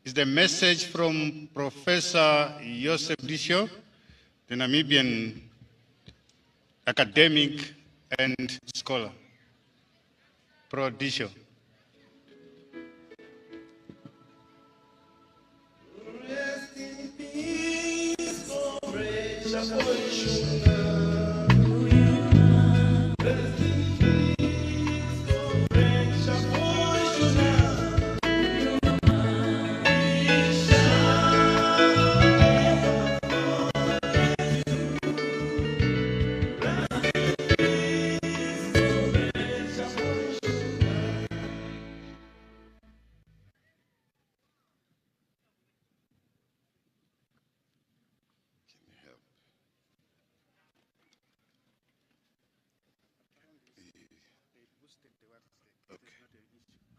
is the message from Professor Joseph Disho, the Namibian academic and scholar. Pro Disho.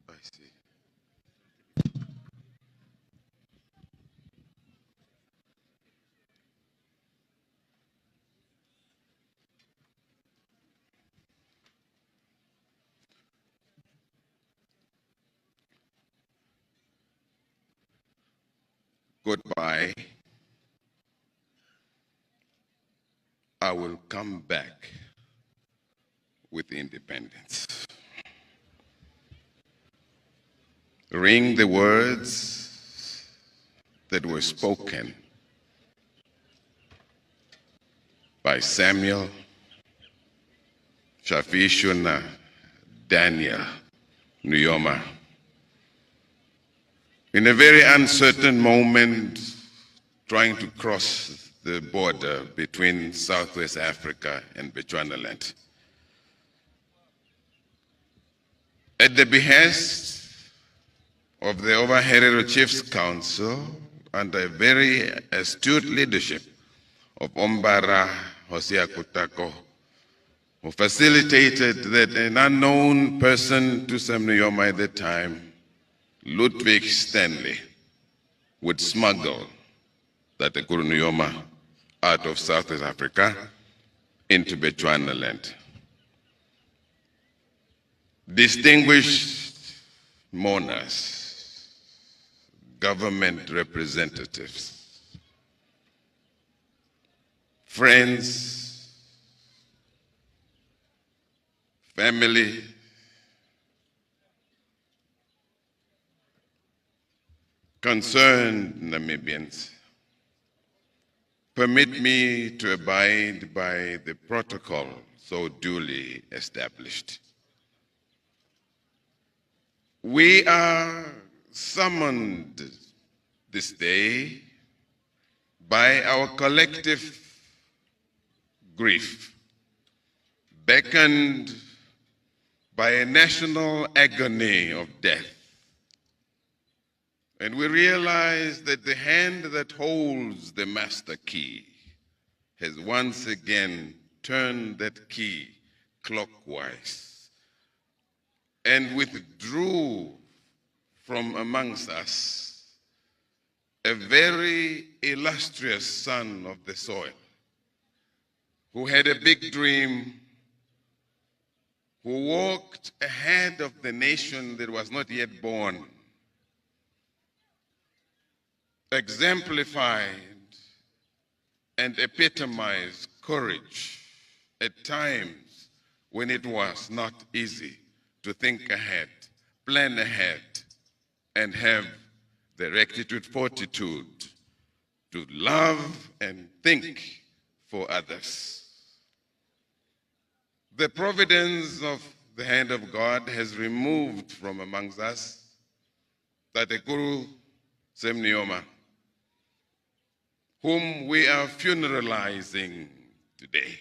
I see. Goodbye. I will come back with independence. Ring the words that were spoken by Samuel, Shafishuna, Daniel, Nujoma. In a very uncertain moment, trying to cross the border between Southwest Africa and Bechuanaland. At the behest of the Overherero Chiefs Council, under very astute leadership of Ombara Hosea Kutako, who facilitated that an unknown person to Sam Nujoma at the time, Ludwig Stanley, would smuggle that Guru Nujoma out of Southwest Africa into Bechuanaland. Distinguished mourners, government representatives, friends, family, concerned Namibians, permit me to abide by the protocol so duly established. We are summoned this day by our collective grief, beckoned by a national agony of death. And we realize that the hand that holds the master key has once again turned that key clockwise and withdrew from amongst us a very illustrious son of the soil who had a big dream, who walked ahead of the nation that was not yet born, exemplified and epitomized courage at times when it was not easy to think ahead, plan ahead, and have the rectitude, fortitude to love and think for others. The providence of the hand of God has removed from amongst us Tatekuru Sam Nujoma, whom we are funeralizing today.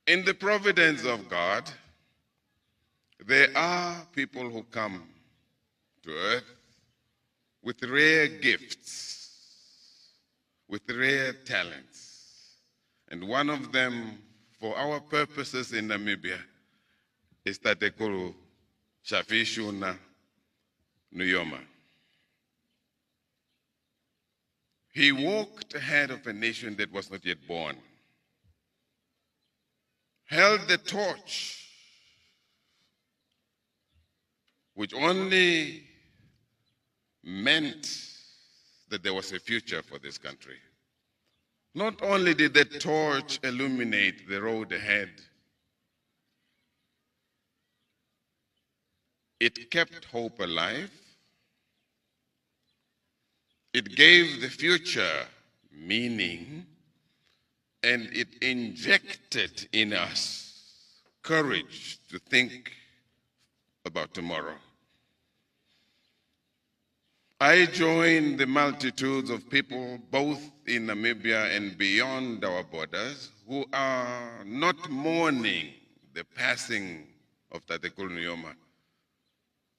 In the providence of God, there are people who come to earth with rare gifts, with rare talents. And one of them, for our purposes in Namibia, is Tatekuru Shafishuna Nujoma. He walked ahead of a nation that was not yet born, held the torch which only meant that there was a future for this country. Not only did the torch illuminate the road ahead, it kept hope alive. It gave the future meaning, and it injected in us courage to think about tomorrow. I join the multitudes of people, both in Namibia and beyond our borders, who are not mourning the passing of Tatekulu Nujoma,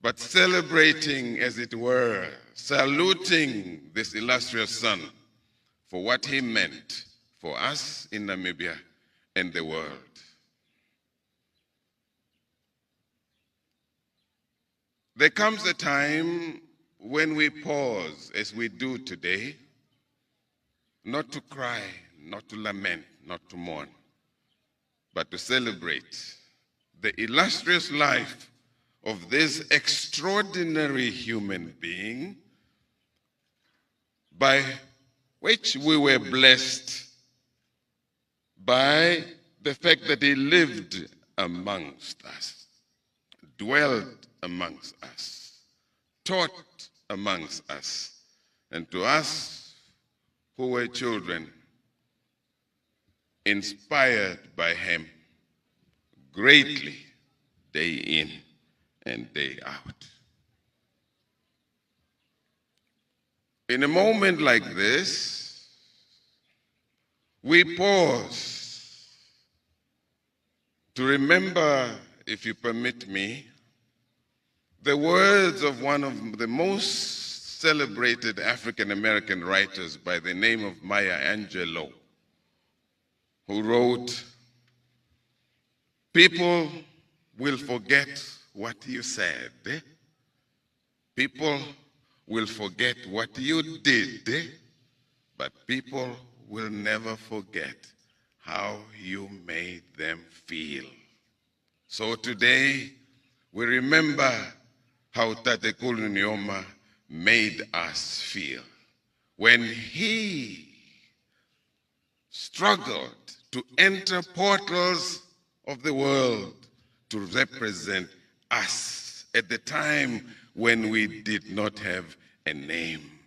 but celebrating, as it were, saluting this illustrious son for what he meant for us in Namibia and the world. There comes a time when we pause, as we do today, not to cry, not to lament, not to mourn, but to celebrate the illustrious life of this extraordinary human being by which we were blessed by the fact that he lived amongst us, dwelt amongst us, taught amongst us, and to us who were children, inspired by him greatly day in and day out. In a moment like this, we pause to remember, if you permit me, the words of one of the most celebrated African-American writers by the name of Maya Angelou, who wrote, "People will forget what you said. People will forget what you did, but people will never forget how you made them feel." So today, we remember how Tatekulu Nujoma made us feel when he struggled to enter portals of the world to represent us at the time when we did not have a name,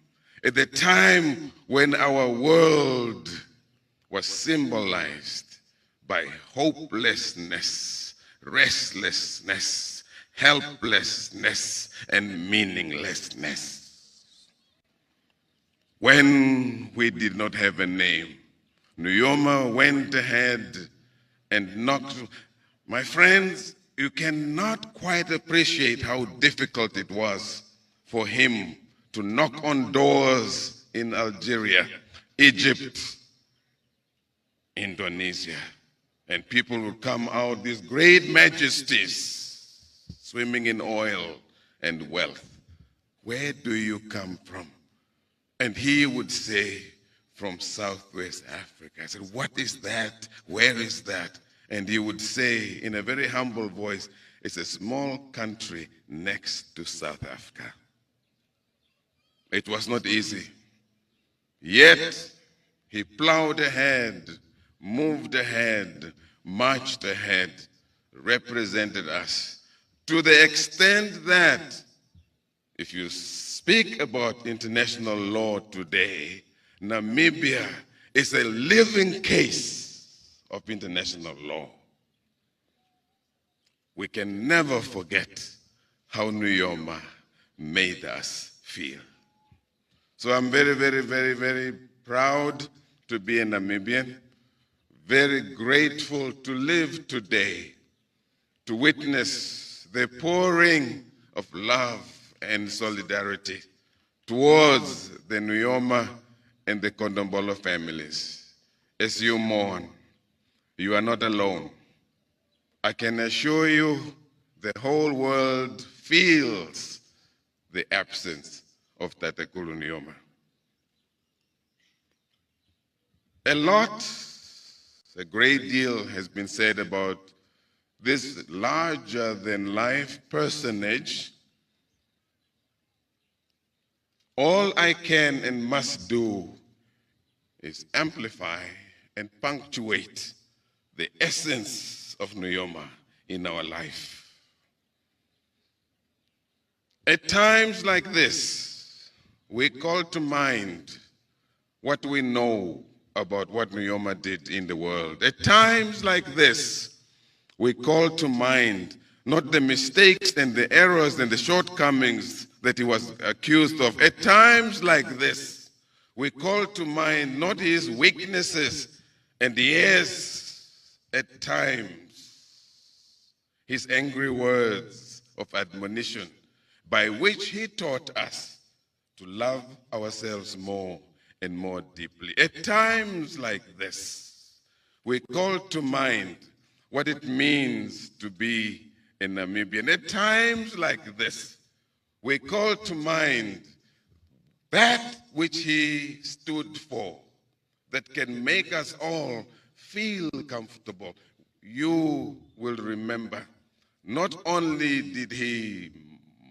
at the time when our world was symbolized by hopelessness, restlessness, helplessness, and meaninglessness. When we did not have a name, Nujoma went ahead and knocked. My friends, you cannot quite appreciate how difficult it was for him to knock on doors in Algeria, Egypt, Indonesia, and people would come out, these great majesties, swimming in oil and wealth. "Where do you come from?" And he would say, "From Southwest Africa." I said, "What is that? Where is that?" And he would say in a very humble voice, "It's a small country next to South Africa." It was not easy. Yet he plowed ahead, moved ahead, marched ahead, represented us to the extent that if you speak about international law today, Namibia is a living case of international law. We can never forget how Nujoma made us feel. So I'm very, very, very, very proud to be a Namibian, very grateful to live today, to witness the pouring of love and solidarity towards the Nujoma and the Kondombolo families. As you mourn, you are not alone. I can assure you the whole world feels the absence of Tatekulu Nujoma. A great deal has been said about this larger-than-life personage All I can and must do is amplify and punctuate the essence of Nujoma in our life. At times like this, we call to mind what we know about what Nujoma did in the world. At times like this, we call to mind not the mistakes and the errors and the shortcomings that he was accused of. At times like this, we call to mind not his weaknesses and yes, at times, his angry words of admonition by which he taught us to love ourselves more and more deeply. At times like this, we call to mind what it means to be a Namibian. At times like this, we call to mind that which he stood for, that can make us all feel comfortable. You will remember, not only did he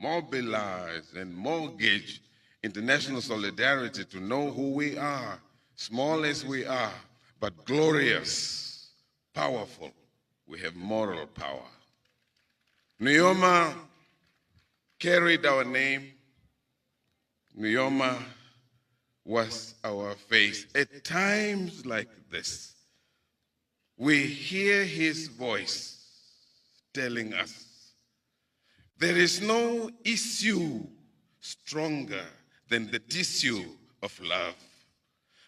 mobilize and mortgage international solidarity to know who we are, small as we are, but glorious, powerful. We have moral power. Nujoma carried our name. Nujoma was our face. At times like this, we hear his voice telling us, there is no issue stronger than the tissue of love,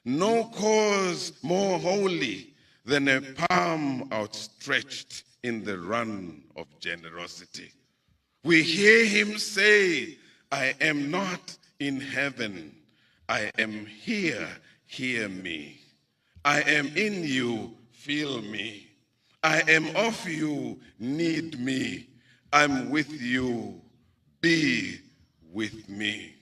no cause more holy than a palm outstretched in the run of generosity. We hear him say, I am not in heaven, I am here, hear me. I am in you, feel me. I am of you, need me. I'm with you, be with me.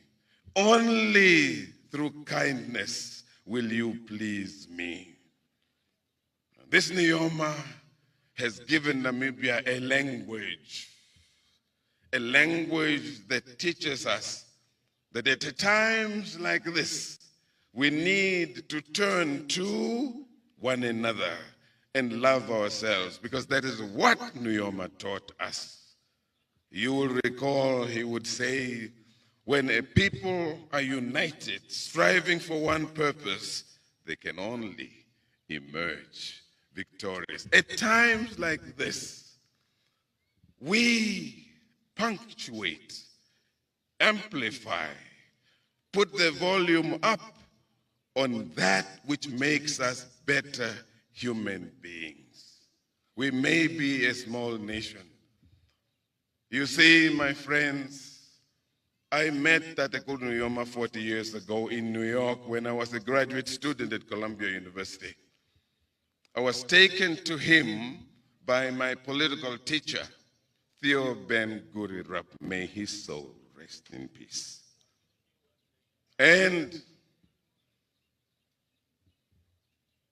Only through kindness will you please me. This Nujoma has given Namibia a language that teaches us that at times like this, we need to turn to one another and love ourselves, because that is what Nujoma taught us. You will recall he would say, when a people are united, striving for one purpose, they can only emerge victorious. At times like this, we punctuate, amplify, put the volume up on that which makes us better human beings. We may be a small nation. You see, my friends, I met Tatekulu Nujoma 40 years ago in New York when I was a graduate student at Columbia University. I was taken to him by my political teacher, Theo Ben Gurirap. May his soul rest in peace. And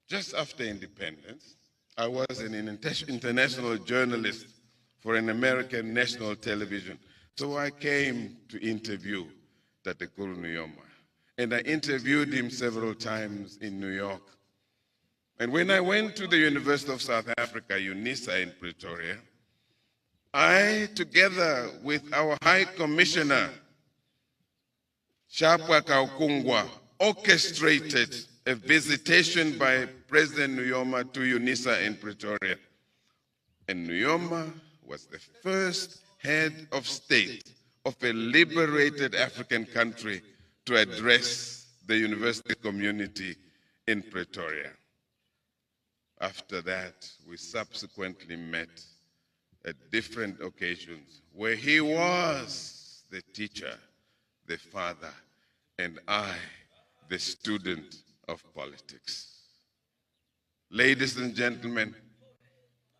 just after independence, I was an international journalist for an American national television. So I came to interview Tatekulu Nujoma. And I interviewed him several times in New York. And when I went to the University of South Africa, UNISA in Pretoria, I, together with our High Commissioner, Shapwa Kaukungwa, orchestrated a visitation by President Nujoma to UNISA in Pretoria. And Nujoma was the first head of state of a liberated African country to address the university community in Pretoria. After that, we subsequently met at different occasions where he was the teacher, the father, and I, the student of politics. Ladies and gentlemen,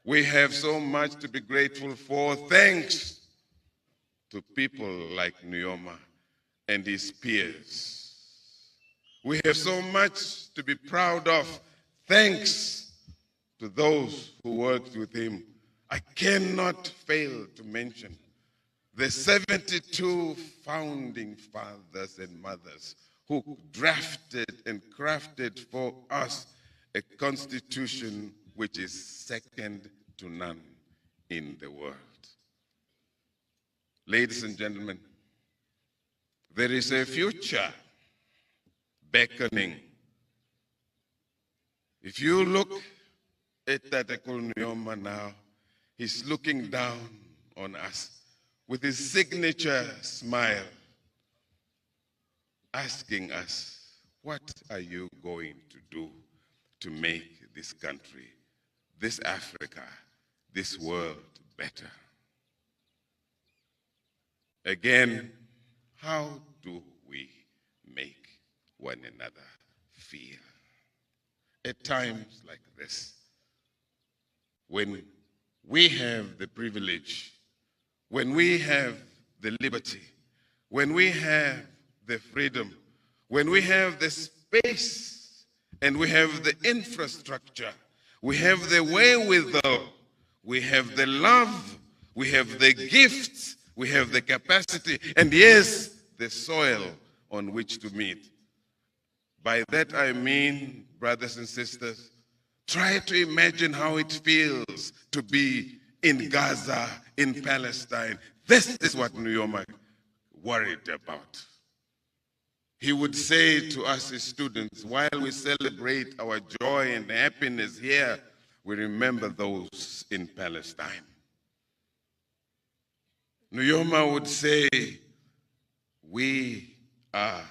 we have so much to be grateful for, thanks to people like Nujoma and his peers. We have so much to be proud of, thanks to those who worked with him. I cannot fail to mention the 72 founding fathers and mothers who drafted and crafted for us a constitution which is second to none in the world. Ladies and gentlemen, there is a future beckoning. If you look at Tatekul Nujoma now, he's looking down on us with his signature smile, asking us, what are you going to do to make this country, this Africa, this world better? Again, how do we make one another feel? At times like this, when we have the privilege, when we have the liberty, when we have the freedom, when we have the space, and we have the infrastructure, we have the wherewithal, we have the love, we have the gifts, we have the capacity, and yes, the soil on which to meet. By that I mean, brothers and sisters, try to imagine how it feels to be in Gaza, in Palestine. This is what Nujoma worried about. He would say to us as students, while we celebrate our joy and happiness here, we remember those in Palestine. Nujoma would say, we are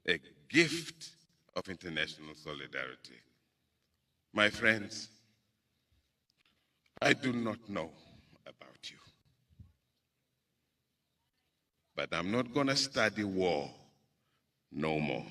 a gift of international solidarity. My friends, I do not know about you, but I'm not going to study war no more.